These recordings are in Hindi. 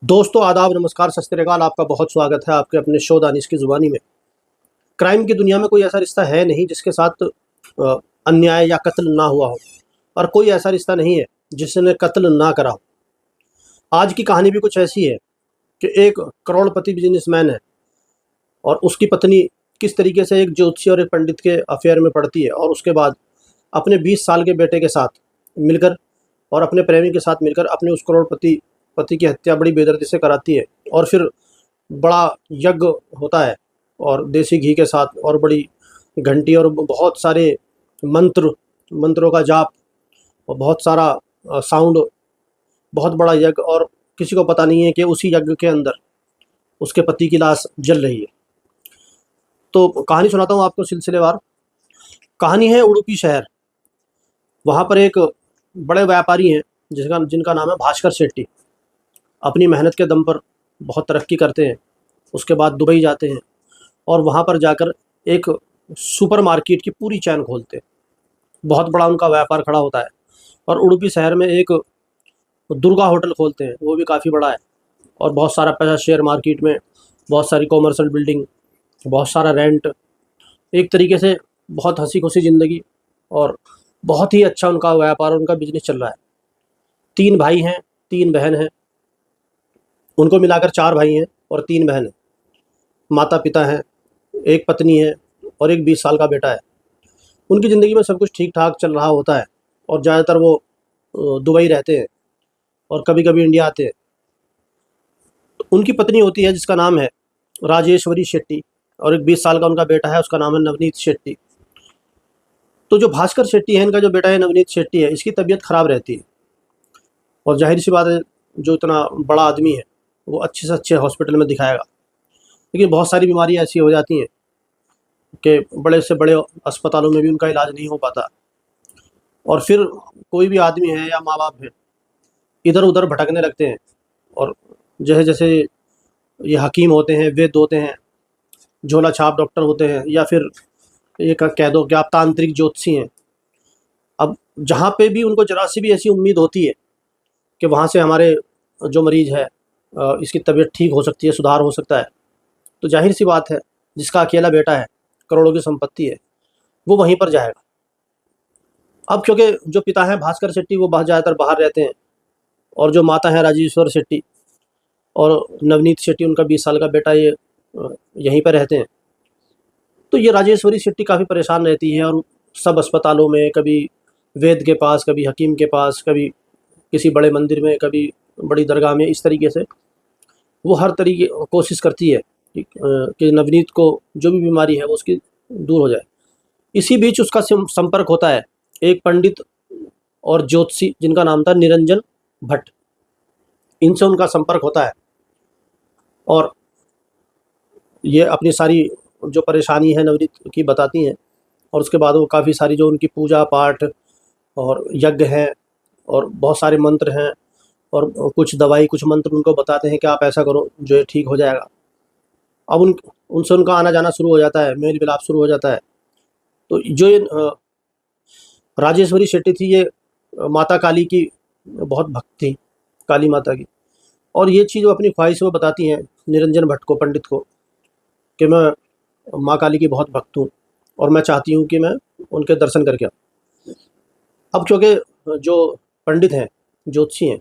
दोस्तों आदाब नमस्कार सत श्री अकाल। आपका बहुत स्वागत है आपके अपने शो दानिश की ज़ुबानी में। क्राइम की दुनिया में कोई ऐसा रिश्ता है नहीं जिसके साथ अन्याय या कत्ल ना हुआ हो, और कोई ऐसा रिश्ता नहीं है जिसने कत्ल ना करा हो। आज की कहानी भी कुछ ऐसी है कि एक करोड़पति बिजनेसमैन है और उसकी पत्नी किस तरीके से एक ज्योतिषी और एक पंडित के अफेयर में पड़ती है, और उसके बाद अपने 20 साल के बेटे के साथ मिलकर और अपने प्रेमी के साथ मिलकर अपने उस करोड़पति पति की हत्या बड़ी बेदर्दी से कराती है। और फिर बड़ा यज्ञ होता है और देसी घी के साथ, और बड़ी घंटी और बहुत सारे मंत्रों का जाप और बहुत सारा साउंड, बहुत बड़ा यज्ञ, और किसी को पता नहीं है कि उसी यज्ञ के अंदर उसके पति की लाश जल रही है। तो कहानी सुनाता हूँ आपको सिलसिलेवार। कहानी है उडुपी शहर। वहाँ पर एक बड़े व्यापारी हैं जिनका नाम है भास्कर शेट्टी। अपनी मेहनत के दम पर बहुत तरक्की करते हैं। उसके बाद दुबई जाते हैं और वहाँ पर जाकर एक सुपरमार्केट की पूरी चैन खोलते हैं। बहुत बड़ा उनका व्यापार खड़ा होता है। और उडुपी शहर में एक दुर्गा होटल खोलते हैं, वो भी काफ़ी बड़ा है। और बहुत सारा पैसा शेयर मार्केट में, बहुत सारी कॉमर्शियल बिल्डिंग, बहुत सारा रेंट, एक तरीके से बहुत हंसी खुशी ज़िंदगी, और बहुत ही अच्छा उनका व्यापार और उनका बिजनेस चल रहा है। 3 भाई हैं, 3 बहन हैं। उनको मिलाकर 4 भाई हैं और 3 बहन हैं। माता पिता हैं, एक पत्नी है और एक 20 साल का बेटा है। उनकी ज़िंदगी में सब कुछ ठीक ठाक चल रहा होता है और ज़्यादातर वो दुबई रहते हैं और कभी कभी इंडिया आते हैं। तो उनकी पत्नी होती है जिसका नाम है राजेश्वरी शेट्टी, और एक 20 साल का उनका बेटा है, उसका नाम है नवनीत शेट्टी। तो जो भास्कर शेट्टी है, इनका जो बेटा है नवनीत शेट्टी है, इसकी तबीयत ख़राब रहती है। और जाहिर सी बात है, जो इतना बड़ा आदमी है वो अच्छे से अच्छे हॉस्पिटल में दिखाएगा, लेकिन बहुत सारी बीमारियाँ ऐसी हो जाती हैं कि बड़े से बड़े अस्पतालों में भी उनका इलाज नहीं हो पाता। और फिर कोई भी आदमी है या माँ बाप है, इधर उधर भटकने लगते हैं। और जैसे जैसे ये हकीम होते हैं, वैद्य होते हैं, झोला छाप डॉक्टर होते हैं, या फिर ये कह दो कि आप तांत्रिक ज्योतिषी हैं। अब जहाँ पे भी उनको जरा सी भी ऐसी उम्मीद होती है कि वहाँ से हमारे जो मरीज़ है इसकी तबीयत ठीक हो सकती है, सुधार हो सकता है, तो जाहिर सी बात है जिसका अकेला बेटा है, करोड़ों की संपत्ति है, वो वहीं पर जाएगा। अब क्योंकि जो पिता हैं भास्कर शेट्टी वो ज़्यादातर बाहर रहते हैं, और जो माता है राजेश्वर शेट्टी और नवनीत शेट्टी, उनका 20 साल का बेटा, ये यहीं पर रहते हैं। तो ये राजेश्वरी शेट्टी काफ़ी परेशान रहती है और सब अस्पतालों में, कभी वैद्य के पास, कभी हकीम के पास, कभी किसी बड़े मंदिर में, कभी बड़ी दरगाह में, इस तरीके से वो हर तरीके कोशिश करती है कि नवनीत को जो भी बीमारी है वो उसकी दूर हो जाए। इसी बीच उसका संपर्क होता है एक पंडित और ज्योतिषी जिनका नाम था निरंजन भट्ट। इनसे उनका संपर्क होता है और ये अपनी सारी जो परेशानी है नवनीत की बताती हैं। और उसके बाद वो काफ़ी सारी जो उनकी पूजा पाठ और यज्ञ हैं और बहुत सारे मंत्र हैं और कुछ दवाई, कुछ मंत्र उनको बताते हैं कि आप ऐसा करो जो ये ठीक हो जाएगा। अब उनसे उनका आना जाना शुरू हो जाता है, मेल मिलाप शुरू हो जाता है। तो जो ये राजेश्वरी शेट्टी थी, ये माता काली की बहुत भक्त थी, काली माता की। और ये चीज़ वो अपनी ख्वाहिश में बताती हैं निरंजन भट्ट को, पंडित को, कि मैं माँ काली की बहुत भक्त हूँ और मैं चाहती हूँ कि मैं उनके दर्शन करके आऊँ। अब क्योंकि जो पंडित हैं, ज्योतिषी हैं,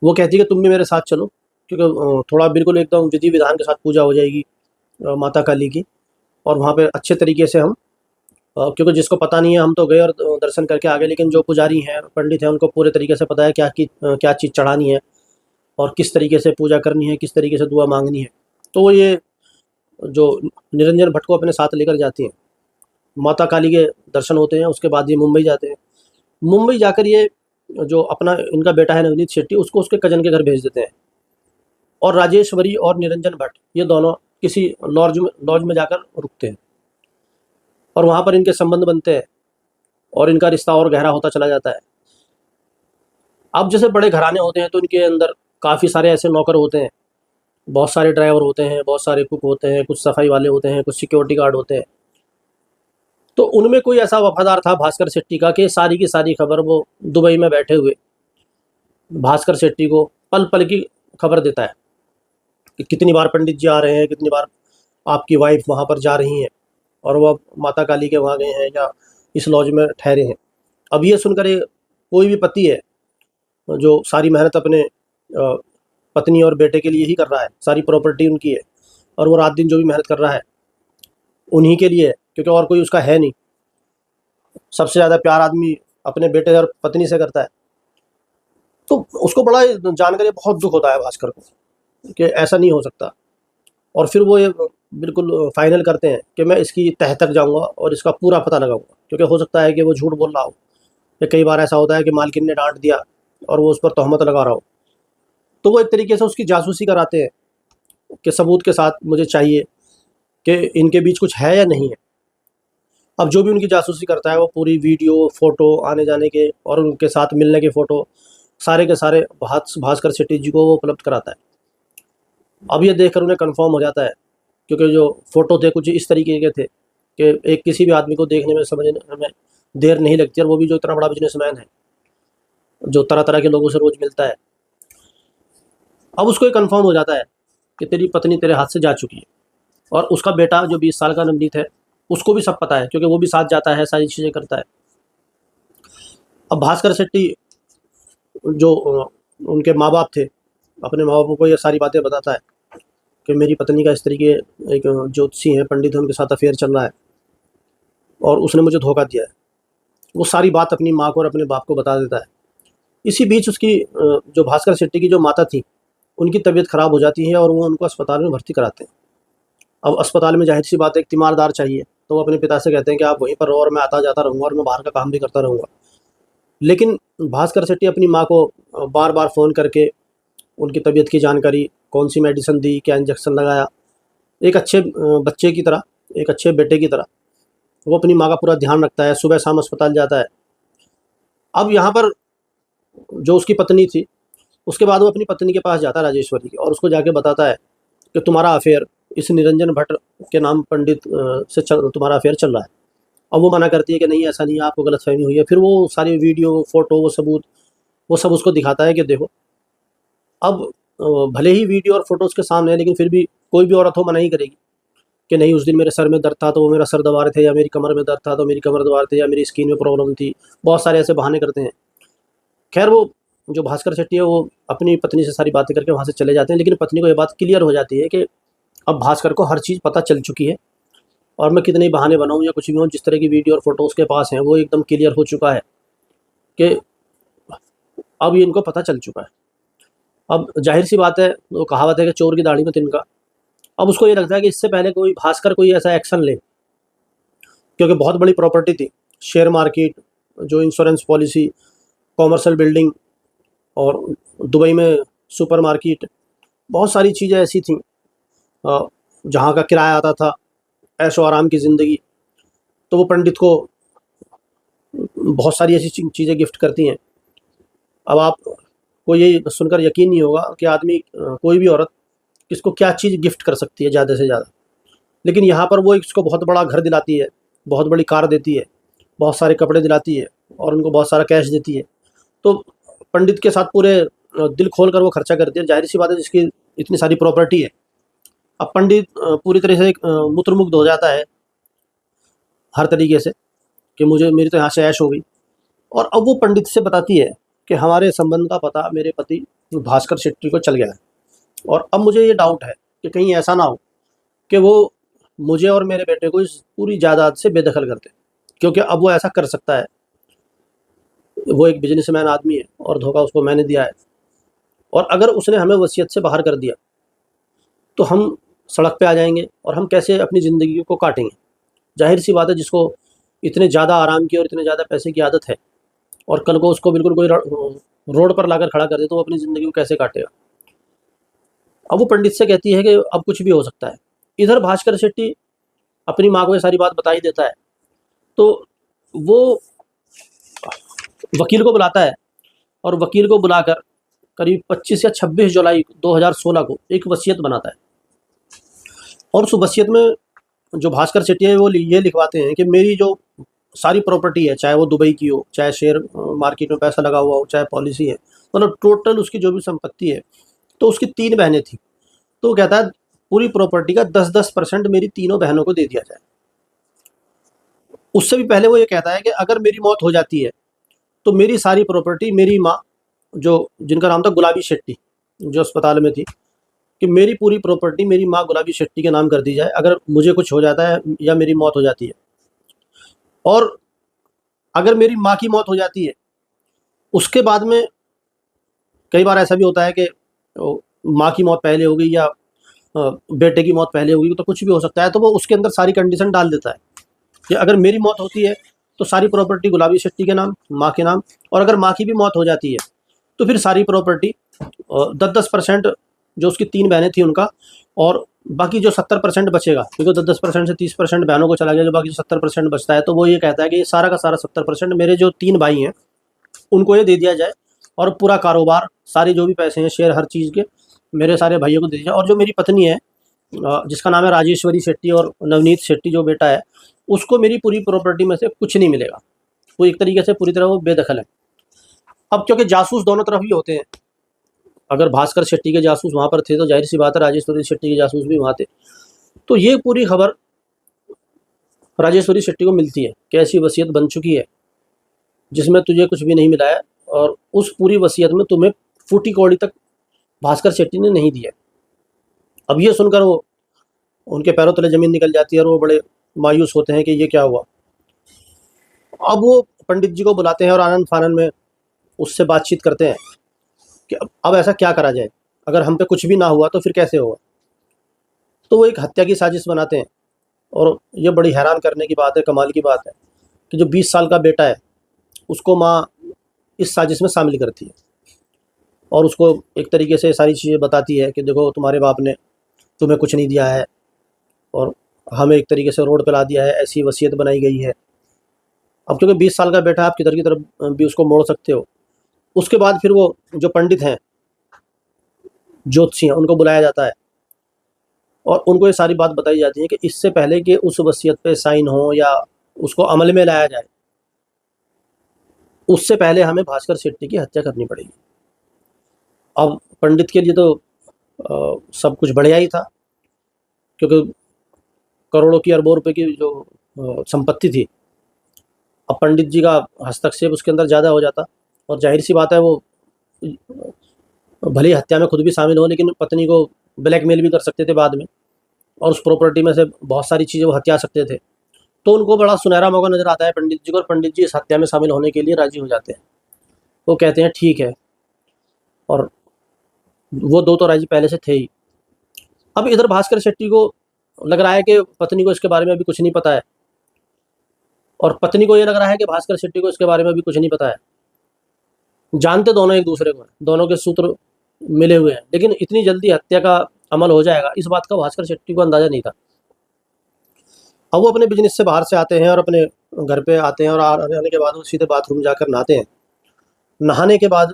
वो कहती है कि तुम भी मेरे साथ चलो, क्योंकि थोड़ा बिल्कुल एकदम विधि विधान के साथ पूजा हो जाएगी माता काली की, और वहाँ पे अच्छे तरीके से हम क्योंकि जिसको पता नहीं है, हम तो गए और दर्शन करके आ गए, लेकिन जो पुजारी हैं, पंडित हैं, उनको पूरे तरीके से पता है क्या चीज़ चढ़ानी है और किस तरीके से पूजा करनी है, किस तरीके से दुआ मांगनी है। तो वो ये जो निरंजन भट्ट को अपने साथ लेकर जाती हैं। माता काली के दर्शन होते हैं, उसके बाद ये मुंबई जाते हैं। मुंबई जाकर ये जो अपना इनका बेटा है नवनीत शेट्टी, उसको उसके कजन के घर भेज देते हैं। और राजेश्वरी और निरंजन भट्ट ये दोनों किसी लॉज में जाकर रुकते हैं और वहाँ पर इनके संबंध बनते हैं और इनका रिश्ता और गहरा होता चला जाता है। अब जैसे बड़े घराने होते हैं तो इनके अंदर काफ़ी सारे ऐसे नौकर होते हैं, बहुत सारे ड्राइवर होते हैं, बहुत सारे कुक होते हैं, कुछ सफाई वाले होते हैं, कुछ सिक्योरिटी गार्ड होते हैं। तो उनमें कोई ऐसा वफादार था भास्कर शेट्टी का कि सारी की सारी खबर वो दुबई में बैठे हुए भास्कर शेट्टी को पल पल की खबर देता है कि कितनी बार पंडित जी आ रहे हैं, कितनी बार आपकी वाइफ वहाँ पर जा रही हैं और वो माता काली के वहाँ गए हैं या इस लॉज में ठहरे हैं। अब ये सुनकर कोई भी पति है जो सारी मेहनत अपने पत्नी और बेटे के लिए ही कर रहा है, सारी प्रॉपर्टी उनकी है और वो रात दिन जो भी मेहनत कर रहा है उन्हीं के लिए है, क्योंकि और कोई उसका है नहीं। सबसे ज़्यादा प्यार आदमी अपने बेटे और पत्नी से करता है। तो उसको बड़ा जानकर ये बहुत दुख होता है भास्कर को कि ऐसा नहीं हो सकता। और फिर वो ये बिल्कुल फाइनल करते हैं कि मैं इसकी तह तक जाऊंगा और इसका पूरा पता लगाऊंगा, क्योंकि हो सकता है कि वो झूठ बोल रहा हो, या कई बार ऐसा होता है कि मालकिन ने डांट दिया और वो उस पर तहमत लगा रहा हो। तो वो एक तरीके से उसकी जासूसी कराते हैं कि सबूत के साथ मुझे चाहिए कि इनके बीच कुछ है या नहीं है। अब जो भी उनकी जासूसी करता है वो पूरी वीडियो, फ़ोटो, आने जाने के और उनके साथ मिलने के फ़ोटो सारे के सारे भास्कर शेट्टी जी को वो उपलब्ध कराता है। अब ये देखकर उन्हें कंफर्म हो जाता है, क्योंकि जो फ़ोटो थे कुछ इस तरीके के थे कि एक किसी भी आदमी को देखने में समझने में देर नहीं लगती, और वो भी जो इतना बड़ा बिजनेसमैन है जो तरह तरह के लोगों से रोज़ मिलता है। अब उसको ये कंफर्म हो जाता है कि तेरी पत्नी तेरे हाथ से जा चुकी है, और उसका बेटा जो 20 साल का नवनीत है उसको भी सब पता है, क्योंकि वो भी साथ जाता है, सारी चीज़ें करता है। अब भास्कर शेट्टी जो उनके माँ बाप थे, अपने माँ बापों को ये सारी बातें बताता है कि मेरी पत्नी का इस तरीके एक ज्योतिषी हैं, पंडित हैं, उनके साथ अफेयर चल रहा है और उसने मुझे धोखा दिया है। वो सारी बात अपनी माँ को और अपने बाप को बता देता है। इसी बीच उसकी जो भास्कर शेट्टी की जो माता थी उनकी तबीयत ख़राब हो जाती है और वो उनको अस्पताल में भर्ती कराते हैं। अब अस्पताल में जाहिर सी बात है एक तीमारदार चाहिए, तो वो अपने पिता से कहते हैं कि आप वहीं पर रहो और मैं आता जाता रहूँगा और मैं बाहर का काम भी करता रहूँगा। लेकिन भास्कर शेट्टी अपनी माँ को बार बार फ़ोन करके उनकी तबीयत की जानकारी, कौन सी मेडिसिन दी, क्या इंजेक्शन लगाया, एक अच्छे बच्चे की तरह, एक अच्छे बेटे की तरह वो अपनी माँ का पूरा ध्यान रखता है, सुबह शाम अस्पताल जाता है। अब यहाँ पर जो उसकी पत्नी थी, उसके बाद वो अपनी पत्नी के पास जाता है राजेश्वरी की, और उसको जाके बताता है कि तुम्हारा अफेयर इस निरंजन भट्ट के नाम पंडित से तुम्हारा अफेयर चल रहा है। अब वो मना करती है कि नहीं ऐसा नहीं है, आपको गलतफहमी हुई है। फिर वो सारी वीडियो, फ़ोटो, वो सबूत वो सब उसको दिखाता है कि देखो। अब भले ही वीडियो और फ़ोटो उसके सामने है, लेकिन फिर भी कोई भी औरत हो मना ही करेगी कि नहीं उस दिन मेरे सर में दर्द था तो वो मेरा सर दबा रहे थे, या मेरी कमर में दर्द था तो मेरी कमर दबा रहे थे, या मेरी स्किन में प्रॉब्लम थी। बहुत सारे ऐसे बहाने करते हैं। खैर वो जो भास्कर शेट्टी है वो अपनी पत्नी से सारी बातें करके वहाँ से चले जाते हैं, लेकिन पत्नी को ये बात क्लियर हो जाती है कि अब भास्कर को हर चीज़ पता चल चुकी है, और मैं कितने बहाने बनाऊँ या कुछ भी हो, जिस तरह की वीडियो और फ़ोटो उसके पास हैं वो एकदम क्लियर हो चुका है कि अब ये इनको पता चल चुका है। अब जाहिर सी बात है, वो कहावत है कि चोर की दाढ़ी में तिनका। अब उसको ये लगता है कि इससे पहले कोई भास्कर कोई ऐसा एक्शन ले, क्योंकि बहुत बड़ी प्रॉपर्टी थी, शेयर मार्केट, जो इंश्योरेंस पॉलिसी, कॉमर्शियल बिल्डिंग और दुबई में सुपर मार्केट, बहुत सारी चीज़ें ऐसी थीं जहाँ का किराया आता था, ऐशो आराम की ज़िंदगी। तो वो पंडित को बहुत सारी ऐसी चीज़ें गिफ्ट करती हैं। अब आपको ये सुनकर यकीन नहीं होगा कि आदमी कोई भी औरत किसको क्या चीज़ गिफ्ट कर सकती है ज़्यादा से ज़्यादा, लेकिन यहाँ पर वो इसको बहुत बड़ा घर दिलाती है, बहुत बड़ी कार देती है, बहुत सारे कपड़े दिलाती है और उनको बहुत सारा कैश देती है। तो पंडित के साथ पूरे दिल खोल कर वो खर्चा करती है। जाहिर सी बात है, जिसकी इतनी सारी प्रॉपर्टी है। अब पंडित पूरी तरह से मूत्रमुग्ध हो जाता है हर तरीके से कि मुझे मेरी तो यहाँ से ऐश हो गई। और अब वो पंडित से बताती है कि हमारे संबंध का पता मेरे पति भास्कर शेट्टी को चल गया है, और अब मुझे ये डाउट है कि कहीं ऐसा ना हो कि वो मुझे और मेरे बेटे को इस पूरी जायदाद से बेदखल कर दे, क्योंकि अब वो ऐसा कर सकता है। वो एक बिजनेसमैन आदमी है और धोखा उसको मैंने दिया है, और अगर उसने हमें वसीयत से बाहर कर दिया तो हम सड़क पे आ जाएंगे और हम कैसे अपनी ज़िंदगी को काटेंगे। जाहिर सी बात है, जिसको इतने ज़्यादा आराम की और इतने ज़्यादा पैसे की आदत है और कल को उसको बिल्कुल कोई रोड पर लाकर खड़ा कर दे तो वो अपनी ज़िंदगी को कैसे काटेगा। अब वो पंडित से कहती है कि अब कुछ भी हो सकता है। इधर भास्कर शेट्टी अपनी माँ को ये सारी बात बता ही देता है, तो वो वकील को बुलाता है और वकील को बुलाकर करीब 25 या 26 जुलाई 2016 को एक वसीयत बनाता है। और उस वसीयत में जो भास्कर शेट्टी है वो ये लिखवाते हैं कि मेरी जो सारी प्रॉपर्टी है, चाहे वो दुबई की हो, चाहे शेयर मार्केट में पैसा लगा हुआ हो, चाहे पॉलिसी है, मतलब टोटल उसकी जो भी संपत्ति है तो उसकी 3 बहनें थी, तो वो कहता है पूरी प्रॉपर्टी का 10-10% मेरी तीनों बहनों को दे दिया जाए। उससे भी पहले वो ये कहता है कि अगर मेरी मौत हो जाती है तो मेरी सारी प्रॉपर्टी मेरी माँ, जो जिनका नाम था गुलाबी शेट्टी, जो अस्पताल में थी, कि मेरी पूरी प्रॉपर्टी मेरी माँ गुलाबी शेट्टी के नाम कर दी जाए अगर मुझे कुछ हो जाता है या मेरी मौत हो जाती है। और अगर मेरी माँ की मौत हो जाती है, उसके बाद में कई बार ऐसा भी होता है कि माँ की मौत पहले हो गई या बेटे की मौत पहले होगी, तो कुछ भी हो सकता है, तो वो उसके अंदर सारी कंडीशन डाल देता है कि अगर मेरी मौत होती है तो सारी प्रॉपर्टी गुलाबी शेट्टी के नाम, माँ के नाम, और अगर माँ की भी मौत हो जाती है तो फिर सारी प्रॉपर्टी 10-10% जो उसकी 3 बहनें थी उनका, और बाकी जो 70% बचेगा, क्योंकि 10-10% से 30% बहनों को चला गया, जो बाकी जो 70% बचता है, तो वो ये कहता है कि ये सारा का सारा 70% मेरे जो 3 भाई हैं उनको ये दे दिया जाए, और पूरा कारोबार, सारे जो भी पैसे हैं, शेयर, हर चीज़ के मेरे सारे भाइयों को दे दिया जाए। और जो मेरी पत्नी है जिसका नाम है राजेश्वरी शेट्टी, और नवनीत शेट्टी जो बेटा है, उसको मेरी पूरी प्रॉपर्टी में से कुछ नहीं मिलेगा। वो एक तरीके से पूरी तरह वो बेदखल है। अब क्योंकि जासूस दोनों तरफ ही होते हैं, अगर भास्कर शेट्टी के जासूस वहाँ पर थे तो जाहिर सी बात है राजेश्वरी शेट्टी के जासूस भी वहाँ थे। तो ये पूरी खबर राजेश्वरी शेट्टी को मिलती है कि ऐसी वसीयत बन चुकी है जिसमें तुझे कुछ भी नहीं मिला है, और उस पूरी वसीयत में तुम्हें फूटी कौड़ी तक भास्कर शेट्टी ने नहीं दिया। अब ये सुनकर वो उनके पैरों तले ज़मीन निकल जाती है और वो बड़े मायूस होते हैं कि ये क्या हुआ। अब वो पंडित जी को बुलाते हैं और आनंद फानन में उससे बातचीत करते हैं कि अब ऐसा क्या करा जाए, अगर हम पे कुछ भी ना हुआ तो फिर कैसे होगा। तो वो एक हत्या की साजिश बनाते हैं, और ये बड़ी हैरान करने की बात है, कमाल की बात है कि जो 20 साल का बेटा है उसको माँ इस साजिश में शामिल करती है, और उसको एक तरीके से सारी चीज़ें बताती है कि देखो तुम्हारे बाप ने तुम्हें कुछ नहीं दिया है, और हमें एक तरीके से रोड पे ला दिया है, ऐसी वसीयत बनाई गई है। अब क्योंकि 20 साल का बेटा, आप किधर की तरफ भी उसको मोड़ सकते हो। उसके बाद फिर वो जो पंडित हैं, ज्योतिषी हैं, उनको बुलाया जाता है और उनको ये सारी बात बताई जाती है कि इससे पहले कि उस वसीयत पे साइन हो या उसको अमल में लाया जाए, उससे पहले हमें भास्कर शेट्टी की हत्या करनी पड़ेगी। अब पंडित के लिए तो सब कुछ बढ़िया ही था, क्योंकि करोड़ों की, अरबों रुपए की जो संपत्ति थी, अब पंडित जी का हस्तक्षेप उसके अंदर ज़्यादा हो जाता, और जाहिर सी बात है वो भले ही हत्या में खुद भी शामिल हो, लेकिन पत्नी को ब्लैकमेल भी कर सकते थे बाद में, और उस प्रॉपर्टी में से बहुत सारी चीज़ें वो हत्या सकते थे। तो उनको बड़ा सुनहरा मौका नज़र आता है पंडित जी को, और पंडित जी इस हत्या में शामिल होने के लिए राज़ी हो जाते हैं। वो कहते हैं ठीक है, और वो दो तो राज़ी पहले से थे ही। अब इधर भास्कर शेट्टी को लग रहा है कि पत्नी को इसके बारे में अभी कुछ नहीं पता है, और पत्नी को ये लग रहा है कि भास्कर शेट्टी को इसके बारे में अभी कुछ नहीं पता है। जानते दोनों एक दूसरे को हैं, दोनों के सूत्र मिले हुए हैं, लेकिन इतनी जल्दी हत्या का अमल हो जाएगा इस बात का भास्कर शेट्टी को अंदाज़ा नहीं था। अब वो अपने बिजनेस से बाहर से आते हैं और अपने घर पे आते हैं, और आने के बाद वो सीधे बाथरूम जाकर नहाते हैं। नहाने के बाद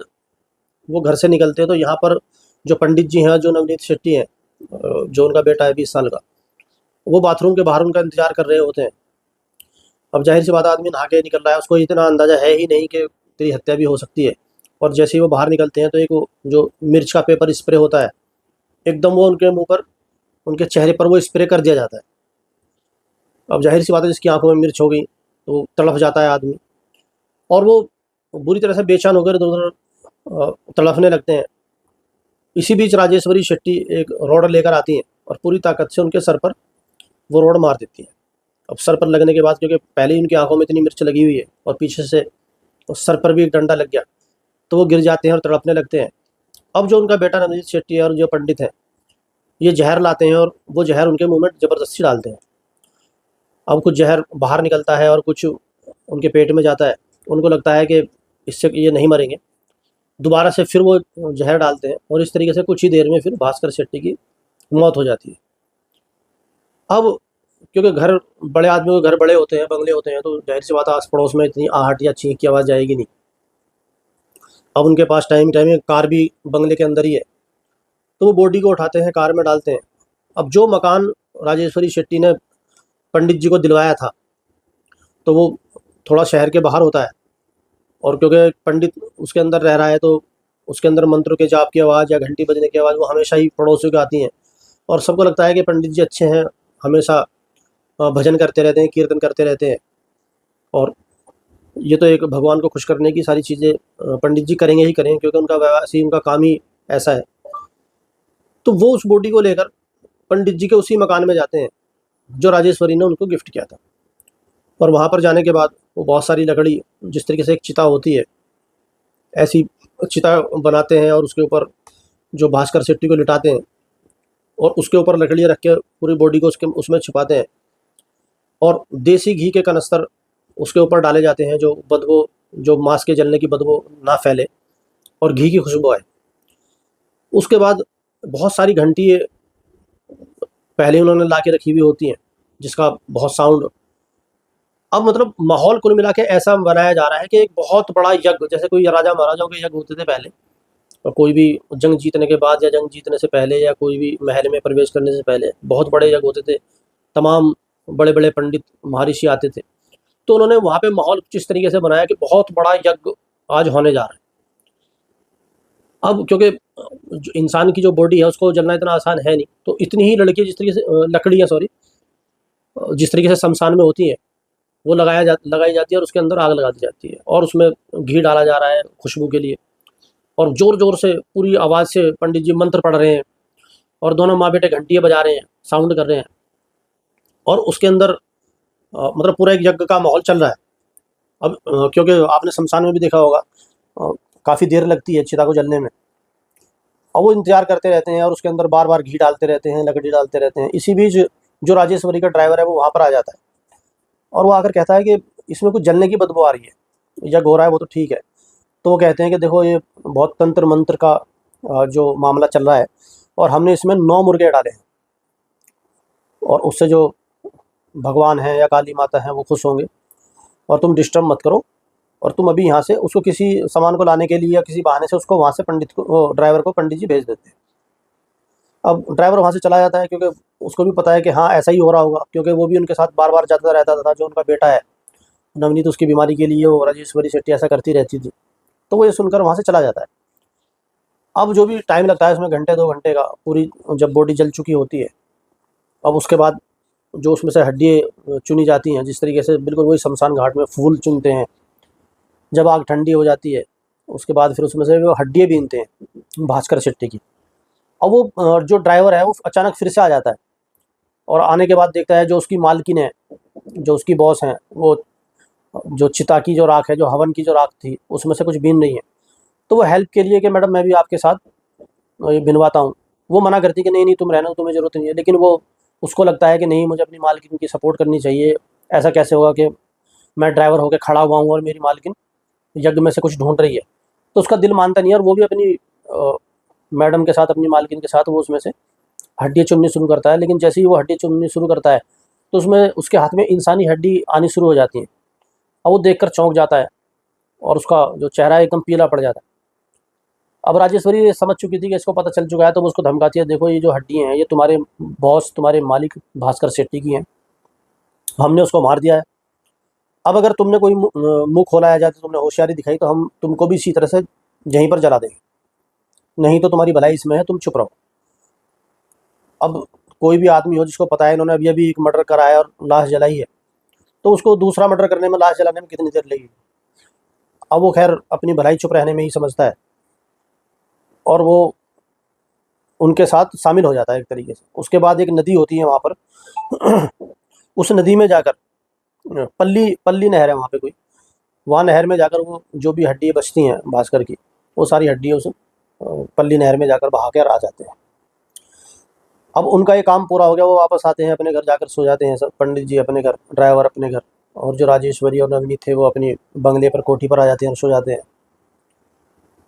वो घर से निकलते हैं तो यहाँ पर जो पंडित जी हैं, जो नवनीत शेट्टी हैं, जो उनका बेटा है 20 साल का, वो बाथरूम के बाहर उनका इंतजार कर रहे होते हैं। अब जाहिर सी बात, आदमी नहा के निकल रहा है, उसको इतना अंदाज़ा है ही नहीं कि तेरी हत्या भी हो सकती है। और जैसे ही वो बाहर निकलते हैं तो एक वो जो मिर्च का पेपर स्प्रे होता है, एकदम वो उनके मुंह पर, उनके चेहरे पर वो स्प्रे कर दिया जाता है। अब जाहिर सी बात है, जिसकी आंखों में मिर्च हो गई तो तड़फ जाता है आदमी, और वो बुरी तरह से बेचैन होकर इधर उधर तड़फने लगते हैं। इसी बीच राजेश्वरी शेट्टी एक रॉड लेकर आती हैं और पूरी ताकत से उनके सर पर वो रॉड मार देती है। अब सर पर लगने के बाद, क्योंकि पहले ही उनकी आंखों में इतनी मिर्च लगी हुई है और पीछे से सर पर भी एक डंडा लग गया, तो वो गिर जाते हैं और तड़पने लगते हैं। अब जो उनका बेटा नवनीत शेट्टी है और जो पंडित हैं, ये जहर लाते हैं और वो जहर उनके मुंह में ज़बरदस्ती डालते हैं। अब कुछ जहर बाहर निकलता है और कुछ उनके पेट में जाता है। उनको लगता है कि इससे ये नहीं मरेंगे, दोबारा से फिर वो जहर डालते हैं, और इस तरीके से कुछ ही देर में फिर भास्कर शेट्टी की मौत हो जाती है। अब क्योंकि घर, बड़े आदमियों के घर बड़े होते हैं, बंगले होते हैं, तो जाहिर सी बात है आस पड़ोस में इतनी आहट या चीख की आवाज़ जाएगी नहीं। अब उनके पास टाइम कार भी बंगले के अंदर ही है, तो वो बॉडी को उठाते हैं, कार में डालते हैं। अब जो मकान राजेश्वरी शेट्टी ने पंडित जी को दिलवाया था, तो वो थोड़ा शहर के बाहर होता है, और क्योंकि पंडित उसके अंदर रह रहा है तो उसके अंदर मंत्रों के जाप की आवाज़ या घंटी बजने की आवाज़ वो हमेशा ही पड़ोसियों को आती हैं, और सबको लगता है कि पंडित जी अच्छे हैं, हमेशा भजन करते रहते हैं, कीर्तन करते रहते हैं, और ये तो एक भगवान को खुश करने की सारी चीज़ें पंडित जी करेंगे ही करेंगे, क्योंकि उनका व्यवसाय, उनका काम ही ऐसा है। तो वो उस बॉडी को लेकर पंडित जी के उसी मकान में जाते हैं जो राजेश्वरी ने उनको गिफ्ट किया था। और वहाँ पर जाने के बाद वो बहुत सारी लकड़ी, जिस तरीके से एक चिता होती है ऐसी चिता बनाते हैं, और उसके ऊपर जो भास्कर शेट्टी को लिटाते हैं और उसके ऊपर लकड़ियाँ रख के पूरी बॉडी को उसके उसमें छिपाते हैं, और देसी घी के कनस्तर उसके ऊपर डाले जाते हैं, जो बदबू, जो मांस के जलने की बदबू ना फैले और घी की खुशबू आए। उसके बाद बहुत सारी घंटी पहले उन्होंने ला के रखी हुई होती हैं, जिसका बहुत साउंड, अब मतलब माहौल कुल मिला के ऐसा बनाया जा रहा है कि एक बहुत बड़ा यज्ञ, जैसे कोई राजा महाराजाओं के यज्ञ होते थे पहले, और कोई भी जंग जीतने के बाद या जंग जीतने से पहले या कोई भी महल में प्रवेश करने से पहले बहुत बड़े यज्ञ होते थे, तमाम बड़े बड़े पंडित महर्षि आते थे। तो उन्होंने वहाँ पे माहौल कुछ इस तरीके से बनाया कि बहुत बड़ा यज्ञ आज होने जा रहा है। अब क्योंकि जो इंसान की जो बॉडी है उसको जलना इतना आसान है नहीं, तो इतनी ही लड़की जिस तरीके से लकड़ियाँ, सॉरी, जिस तरीके से शमशान में होती हैं वो लगाई जाती है, और उसके अंदर आग लगा दी जाती है, और उसमें घी डाला जा रहा है खुशबू के लिए, और ज़ोर ज़ोर से पूरी आवाज़ से पंडित जी मंत्र पढ़ रहे हैं, और दोनों माँ बेटे घंटियाँ बजा रहे हैं, साउंड कर रहे हैं, और उसके अंदर मतलब पूरा एक यज्ञ का माहौल चल रहा है। अब क्योंकि आपने शमशान में भी देखा होगा काफ़ी देर लगती है चिता को जलने में, और वो इंतज़ार करते रहते हैं, और उसके अंदर बार बार घी डालते रहते हैं, लकड़ी डालते रहते हैं। इसी बीच जो राजेश्वरी का ड्राइवर है वो वहाँ पर आ जाता है, और वो आकर कहता है कि इसमें कुछ जलने की बदबू आ रही है, यज्ञ हो रहा है वो तो ठीक है। तो वो कहते हैं कि देखो ये बहुत तंत्र मंत्र का जो मामला चल रहा है, और हमने इसमें 9 मुर्गे डाले हैं, और उससे जो भगवान हैं या काली माता हैं वो खुश होंगे, और तुम डिस्टर्ब मत करो, और तुम अभी यहाँ से उसको किसी सामान को लाने के लिए या किसी बहाने से उसको वहाँ से पंडित को, ड्राइवर को पंडित जी भेज देते हैं। अब ड्राइवर वहाँ से चला जाता है, क्योंकि उसको भी पता है कि हाँ ऐसा ही हो रहा होगा, क्योंकि वो भी उनके साथ बार बार जाता रहता था, जो उनका बेटा है नवनीत, उसकी बीमारी के लिए वो राजेश्वरी शेट्टी ऐसा करती रहती थी। तो वो ये सुनकर वहाँ से चला जाता है। अब जो भी टाइम लगता है उसमें घंटे 2 घंटे का, पूरी जब बॉडी जल चुकी होती है, अब उसके बाद जो उसमें से हड्डियाँ चुनी जाती हैं, जिस तरीके से बिल्कुल वही शमशान घाट में फूल चुनते हैं, जब आग ठंडी हो जाती है उसके बाद फिर उसमें से वो हड्डियाँ बीनते हैं भास्कर शेट्टी की। अब वो जो ड्राइवर है वो अचानक फिर से आ जाता है, और आने के बाद देखता है जो उसकी मालकिन है, जो उसकी बॉस हैं, वो जो चिता की जो राख है, जो हवन की जो राख थी, उसमें से कुछ बीन रही है। तो वो हेल्प के लिए कि मैडम मैं भी आपके साथ ये बिनवाता हूँ, वो मना करती है कि नहीं नहीं तुम रहना, तुम्हें ज़रूरत नहीं है। लेकिन वो, उसको लगता है कि नहीं मुझे अपनी मालकिन की सपोर्ट करनी चाहिए, ऐसा कैसे होगा कि मैं ड्राइवर होकर खड़ा हुआ हूँ और मेरी मालकिन यज्ञ में से कुछ ढूंढ रही है। तो उसका दिल मानता नहीं है, और वो भी अपनी मैडम के साथ, अपनी मालकिन के साथ वो उसमें से हड्डियाँ चुननी शुरू करता है। लेकिन जैसे ही वो हड्डी चुननी शुरू करता है तो उसमें उसके हाथ में इंसानी हड्डी आनी शुरू हो जाती है, और वो देखकर चौंक जाता है, और उसका जो चेहरा है एकदम पीला पड़ जाता है। अब राजेश्वरी समझ चुकी थी कि इसको पता चल चुका है, तो वो उसको धमकाती है, देखो ये जो हड्डियाँ हैं ये तुम्हारे बॉस, तुम्हारे मालिक भास्कर शेट्टी की हैं, हमने उसको मार दिया है। अब अगर तुमने कोई मुँह खोला है, जाते तुमने होशियारी दिखाई, तो हम तुमको भी इसी तरह से यहीं पर जला देंगे, नहीं तो तुम्हारी भलाई इसमें है, तुम चुप रहो। अब कोई भी आदमी हो जिसको पता है इन्होंने अभी अभी एक मर्डर करा है और लाश जलाई है, तो उसको दूसरा मर्डर करने में, लाश जलाने में कितनी देर लगेगी। अब वो खैर अपनी भलाई चुप रहने में ही समझता है, और वो उनके साथ शामिल हो जाता है एक तरीके से। उसके बाद एक नदी होती है वहाँ पर उस नदी में जाकर, पल्ली पल्ली नहर है वहाँ पे कोई, वहाँ नहर में जाकर वो जो भी हड्डियाँ बचती हैं भास्कर की, वो सारी हड्डियाँ उस पल्ली नहर में जाकर बहा कर आ जाते हैं। अब उनका ये काम पूरा हो गया, वो वापस आते हैं अपने घर, जाकर सो जाते हैं सब, पंडित जी अपने घर, ड्राइवर अपने घर, और जो राजेश्वरी और नवनीत थे वो अपनी बंगले पर, कोठी पर आ जाते हैं और सो जाते हैं।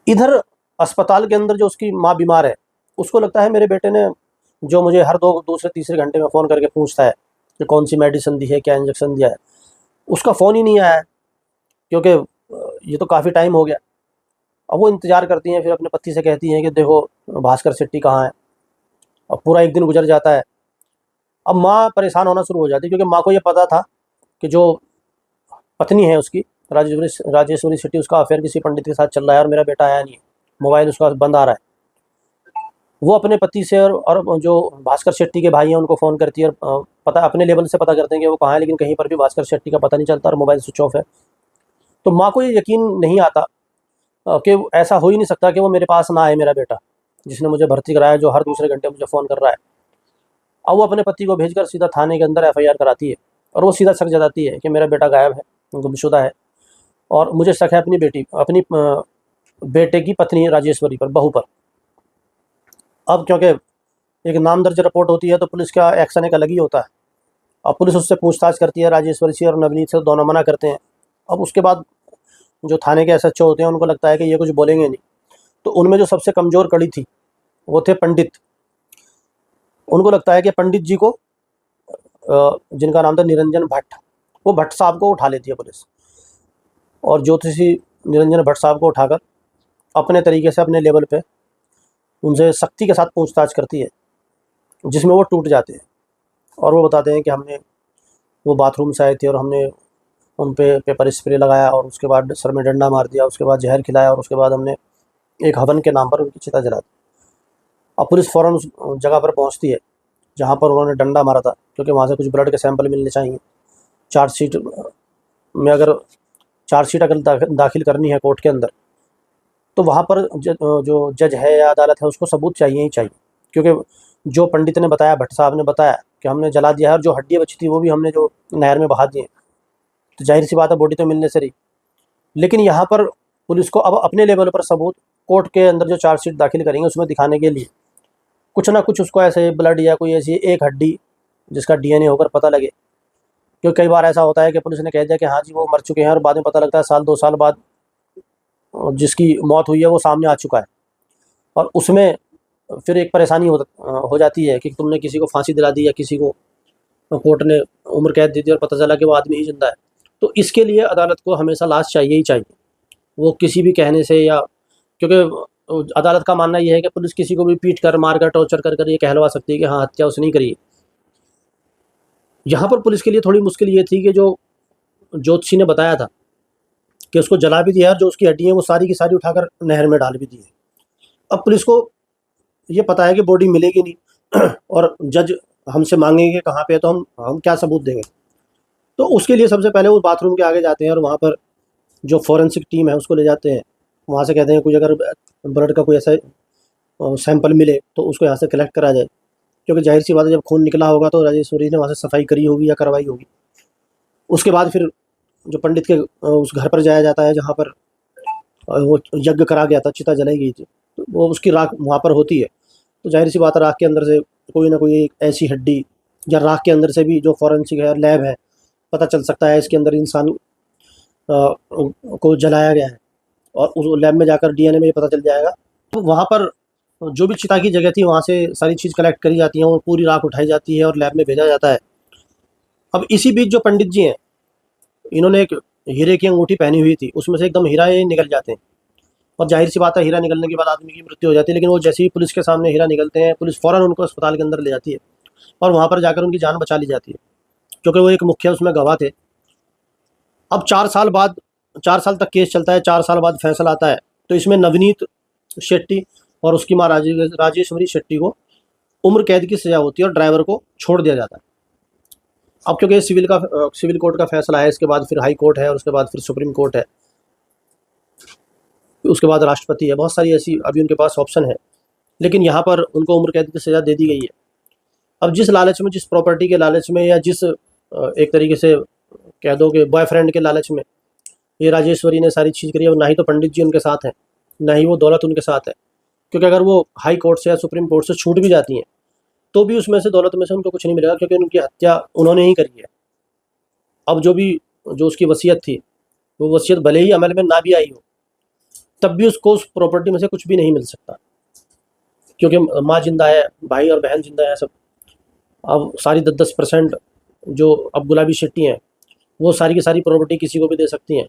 इधर अस्पताल के अंदर जो उसकी माँ बीमार है, उसको लगता है मेरे बेटे ने, जो मुझे हर दूसरे तीसरे घंटे में फ़ोन करके पूछता है कि कौन सी मेडिसिन दी है, क्या इंजेक्शन दिया है, उसका फ़ोन ही नहीं आया है, क्योंकि ये तो काफ़ी टाइम हो गया। अब वो इंतज़ार करती हैं, फिर अपने पति से कहती हैं कि देखो भास्कर शेट्टी कहाँ है। अब पूरा एक दिन गुजर जाता है। अब माँ परेशान होना शुरू हो जाती है, क्योंकि माँ को ये पता था कि जो पत्नी है उसकी, राजेश्वरी शेट्टी, उसका अफेयर किसी पंडित के साथ चल रहा है, और मेरा बेटा आया नहीं है। मोबाइल उसका बंद आ रहा है। वो अपने पति से और जो भास्कर शेट्टी के भाई हैं उनको फ़ोन करती है और पता अपने लेवल से पता करते हैं कि वो कहाँ है, लेकिन कहीं पर भी भास्कर शेट्टी का पता नहीं चलता और मोबाइल स्विच ऑफ है। तो माँ को ये यकीन नहीं आता कि ऐसा हो ही नहीं सकता कि वो मेरे पास ना आए मेरा बेटा, जिसने मुझे भर्ती कराया, जो हर दूसरे घंटे मुझे फ़ोन कर रहा है। अब वो अपने पति को भेजकर सीधा थाने के अंदर एफआईआर कराती है और वो सीधा शक जताती है कि मेरा बेटा गायब है, गुमशुदा है, और मुझे शक है अपनी बेटे की पत्नी राजेश्वरी पर, बहू पर। अब क्योंकि एक नाम दर्ज रिपोर्ट होती है तो पुलिस का एक्शन एक अलग ही होता है। अब पुलिस उससे पूछताछ करती है, राजेश्वरी से और नवनीत से, दोनों मना करते हैं। अब उसके बाद जो थाने के एसएचओ होते हैं उनको लगता है कि ये कुछ बोलेंगे नहीं, तो उनमें जो सबसे कमज़ोर कड़ी थी वो थे पंडित। उनको लगता है कि पंडित जी को, जिनका नाम था निरंजन भट्ट, वो भट्ट साहब को उठा लेती है पुलिस, और ज्योतिषी निरंजन भट्ट साहब को उठाकर अपने तरीके से अपने लेवल पे उनसे सख्ती के साथ पूछताछ करती है, जिसमें वो टूट जाते हैं और वो बताते हैं कि हमने वो बाथरूम से आए थे और हमने उन पे पेपर स्प्रे लगाया और उसके बाद सर में डंडा मार दिया, उसके बाद जहर खिलाया और उसके बाद हमने एक हवन के नाम पर उनकी चिता जला दी। अब पुलिस फ़ौरन उस जगह पर पहुंचती है जहां पर उन्होंने डंडा मारा था, क्योंकि वहां से कुछ ब्लड के सैंपल मिलने चाहिए। चार्जशीट में अगर चार्जशीट अगर दाखिल करनी है कोर्ट के अंदर, तो वहाँ पर जो जज है या अदालत है उसको सबूत चाहिए ही चाहिए, क्योंकि जो पंडित ने बताया, भट्ट साहब ने बताया कि हमने जला दिया है और जो हड्डियाँ बची थी वो भी हमने जो नहर में बहा दी हैं, तो जाहिर सी बात है बॉडी तो मिलने से रही। लेकिन यहाँ पर पुलिस को अब अपने लेवल पर सबूत कोर्ट के अंदर जो चार्जशीट दाखिल करेंगे उसमें दिखाने के लिए कुछ ना कुछ उसको ऐसे ब्लड या कोई ऐसी एक हड्डी जिसका डीएनए होकर पता लगे। क्योंकि कई बार ऐसा होता है कि पुलिस ने कह दिया कि हाँ जी वो मर चुके हैं और बाद में पता लगता है साल 2 साल बाद जिसकी मौत हुई है वो सामने आ चुका है, और उसमें फिर एक परेशानी हो जाती है कि तुमने किसी को फांसी दिला दी या किसी को कोर्ट ने उम्र कैद दे दी और पता चला कि वो आदमी ही जिंदा है। तो इसके लिए अदालत को हमेशा लाश चाहिए ही चाहिए, वो किसी भी कहने से, या क्योंकि अदालत का मानना यह है कि पुलिस किसी को भी पीट कर, मार कर, टॉर्चर कर कर ये कहलवा सकती है कि हाँ हत्या उसने नहीं करी है। यहाँ पर पुलिस के लिए थोड़ी मुश्किल ये थी कि जो ज्योतिषी ने बताया था कि उसको जला भी दिया है और जो उसकी हड्डी है वो सारी की सारी उठाकर नहर में डाल भी दी है। अब पुलिस को ये पता है कि बॉडी मिलेगी नहीं और जज हमसे मांगेंगे कि कहाँ पे है, तो हम क्या सबूत देंगे। तो उसके लिए सबसे पहले वो बाथरूम के आगे जाते हैं और वहाँ पर जो फॉरेंसिक टीम है उसको ले जाते हैं। वहाँ से कहते हैं कुछ अगर ब्लड का कोई ऐसा सैंपल मिले तो उसको यहाँ से कलेक्ट करा जाए, क्योंकि जाहिर सी बात है जब खून निकला होगा तो राजेश्वरी ने वहाँ से सफाई करी होगी या करवाई होगी। उसके बाद फिर जो पंडित के उस घर पर जाया जाता है जहाँ पर वो यज्ञ करा गया था, चिता जलाई गई थी, तो वो उसकी राख वहाँ पर होती है। तो जाहिर सी बात है राख के अंदर से कोई ना कोई एक ऐसी हड्डी, या राख के अंदर से भी जो फॉरेंसिक है, लैब है, पता चल सकता है इसके अंदर इंसान को जलाया गया है, और उस लैब में जाकर डीएनए में ये पता चल जाएगा। तो वहाँ पर जो भी चिता की जगह थी वहाँ से सारी चीज़ कलेक्ट करी जाती है और पूरी राख उठाई जाती है और लैब में भेजा जाता है। अब इसी बीच जो पंडित जी हैं, इन्होंने एक हीरे की अंगूठी पहनी हुई थी, उसमें से एकदम हीरा ये निकल जाते हैं, और जाहिर सी बात है हीरा निकलने के बाद आदमी की मृत्यु हो जाती है। लेकिन वो जैसे ही पुलिस के सामने हीरा निकलते हैं, पुलिस फ़ौरन उनको अस्पताल के अंदर ले जाती है और वहाँ पर जाकर उनकी जान बचा ली जाती है, क्योंकि वो एक मुखिया उसमें गवाह थे। अब 4 साल तक केस चलता है, 4 साल बाद फैसला आता है। तो इसमें नवनीत शेट्टी और उसकी माँ राजेश्वरी शेट्टी को उम्र कैद की सज़ा होती है और ड्राइवर को छोड़ दिया जाता है। अब क्योंकि सिविल कोर्ट का फैसला है, इसके बाद फिर हाई कोर्ट है और उसके बाद फिर सुप्रीम कोर्ट है, उसके बाद राष्ट्रपति है, बहुत सारी ऐसी अभी उनके पास ऑप्शन है। लेकिन यहाँ पर उनको उम्र कैद की सज़ा दे दी गई है। अब जिस लालच में, जिस प्रॉपर्टी के लालच में, या जिस एक तरीके से कह दो कि बॉयफ्रेंड के लालच में ये राजेश्वरी ने सारी चीज़ करी है, ना ही तो पंडित जी उनके साथ हैं, ना ही वो दौलत उनके साथ है। क्योंकि अगर वो हाई कोर्ट से या सुप्रीम कोर्ट से छूट भी जाती हैं तो भी उसमें से, दौलत में से उनको कुछ नहीं मिलेगा, क्योंकि उनकी हत्या उन्होंने ही करी है। अब जो उसकी वसीयत थी, वो वसीयत भले ही अमल में ना भी आई हो, तब भी उसको उस प्रॉपर्टी में से कुछ भी नहीं मिल सकता, क्योंकि माँ जिंदा है, भाई और बहन जिंदा है सब। अब सारी 10% जो अब गुलाबी शेट्टी हैं वो सारी की सारी प्रॉपर्टी किसी को भी दे सकती हैं,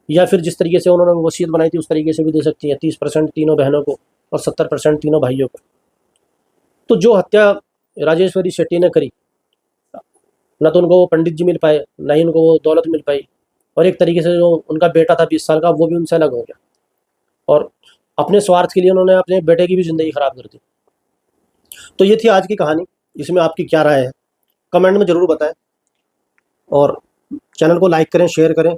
या फिर जिस तरीके से उन्होंने वसीयत बनाई थी उस तरीके से भी दे सकती हैं, 30% तीनों बहनों को और 70% तीनों भाइयों को। तो जो हत्या राजेश्वरी शेट्टी ने करी, ना तो उनको वो पंडित जी मिल पाए, ना ही उनको वो दौलत मिल पाई, और एक तरीके से जो उनका बेटा था 20 साल का, वो भी उनसे अलग हो गया। और अपने स्वार्थ के लिए उन्होंने अपने बेटे की भी ज़िंदगी ख़राब कर दी। तो ये थी आज की कहानी। इसमें आपकी क्या राय है, कमेंट में ज़रूर बताएं और चैनल को लाइक करें, शेयर करें।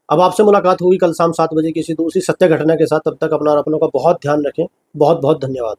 अब आपसे मुलाकात होगी कल शाम 7 बजे किसी दूसरी सत्य घटना के साथ। तब तक अपना और अपनों का बहुत ध्यान रखें। बहुत बहुत धन्यवाद।